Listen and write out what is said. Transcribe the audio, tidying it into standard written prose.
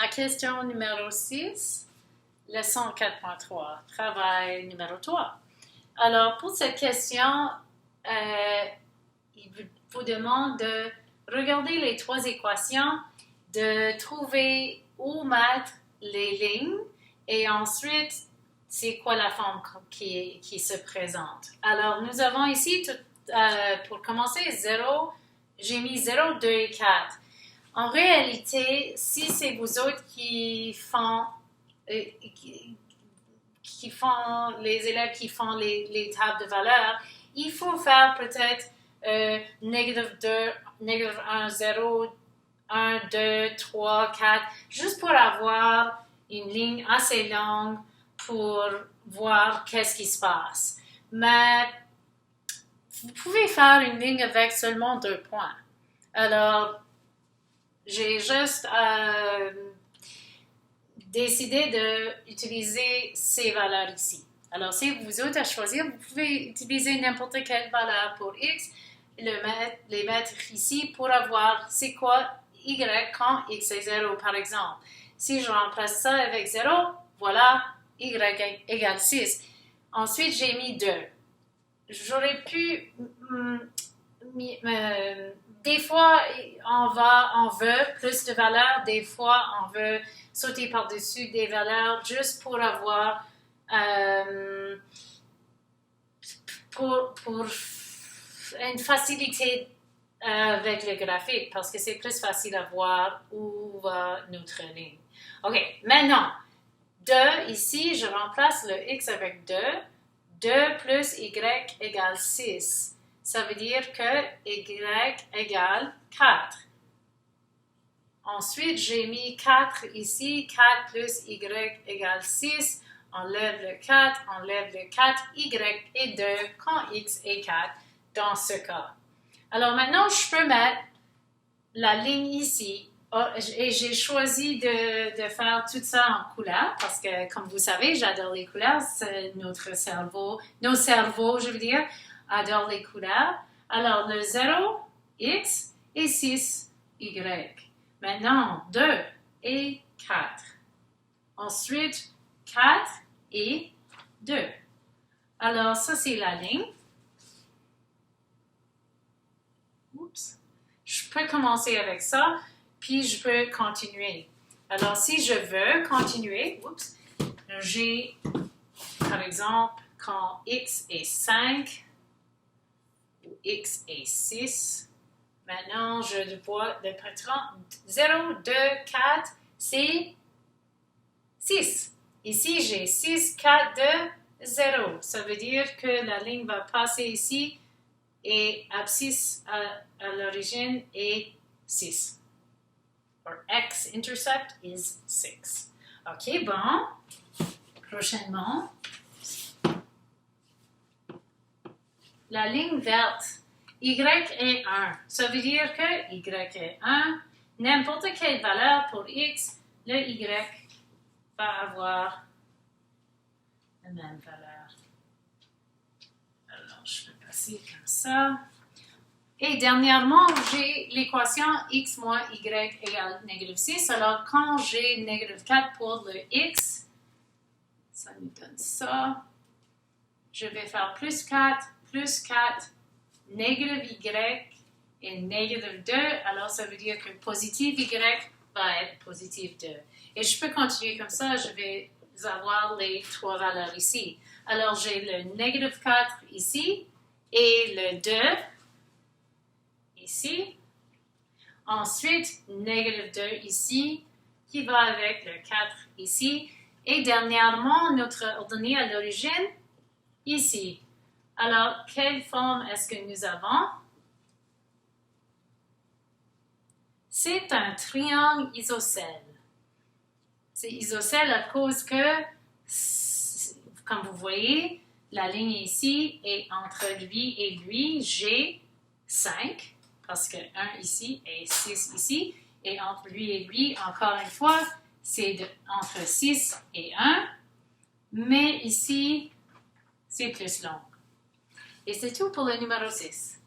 La question numéro 6, leçon 4.3, travail numéro 3. Alors, pour cette question, il vous demande de regarder les trois équations, de trouver où mettre les lignes et ensuite, c'est quoi la forme qui se présente. Alors, nous avons ici, pour commencer, 0, j'ai mis 0, 2 et 4. En réalité, si c'est vous autres qui font les élèves qui font les tables de valeurs, il faut faire peut-être négative 2, négative 1, 0, 1, 2, 3, 4, juste pour avoir une ligne assez longue pour voir qu'est-ce qui se passe. Mais vous pouvez faire une ligne avec seulement 2 points. Alors, j'ai juste décidé d'utiliser ces valeurs ici. Alors, si vous autres à choisir, vous pouvez utiliser n'importe quelle valeur pour x, les mettre ici pour avoir c'est quoi y quand x est 0, par exemple. Si je remplace ça avec 0, voilà, y égale 6. Ensuite, j'ai mis 2. J'aurais pu... des fois, on veut plus de valeurs, des fois, on veut sauter par-dessus des valeurs juste pour avoir... pour une facilité avec le graphique, parce que c'est plus facile à voir où va notre ligne. OK, maintenant, 2, ici, je remplace le x avec 2. 2 plus y égale 6. Ça veut dire que y égale 4. Ensuite, j'ai mis 4 ici. 4 plus y égale 6. Enlève le 4, enlève le 4. Y est 2 quand x est 4 dans ce cas. Alors maintenant, je peux mettre la ligne ici. Et j'ai choisi de faire tout ça en couleur parce que, comme vous savez, j'adore les couleurs. Nos cerveaux, je veux dire, adorent les couleurs. Alors, le 0, x, et 6, y. Maintenant, 2 et 4. Ensuite, 4 et 2. Alors, ça, c'est la ligne. Oups. Je peux commencer avec ça, puis je peux continuer. Alors, si je veux continuer, j'ai, par exemple, quand x est 5, ou x est 6, maintenant, je dois le prendre 0, 2, 4, c'est 6. Ici, j'ai 6, 4, 2, 0. Ça veut dire que la ligne va passer ici et abscisse à l'origine est 6. Or x-intercept is 6. OK, bon. Prochainement, la ligne verte, y est 1. Ça veut dire que y est 1. N'importe quelle valeur pour x, le y va avoir la même valeur. Alors, je peux passer comme ça. Et dernièrement, j'ai l'équation x moins y égale négative 6. Alors, quand j'ai négative 4 pour le x, ça nous donne ça. Je vais faire plus 4, négative y et négative 2. Alors, ça veut dire que positif y va être positif 2. Et je peux continuer comme ça. Je vais avoir les trois valeurs ici. Alors, j'ai le négative 4 ici et le 2 ici. Ensuite, négative 2 ici, qui va avec le 4 ici. Et dernièrement, notre ordonnée à l'origine, ici. Alors, quelle forme est-ce que nous avons? C'est un triangle isocèle. C'est isocèle à cause que, comme vous voyez, la ligne ici est entre lui et lui, j'ai 5. Parce que 1 ici et 6 ici, et entre lui et lui, encore une fois, c'est entre 6 et 1, mais ici, c'est plus long. Et c'est tout pour le numéro 6.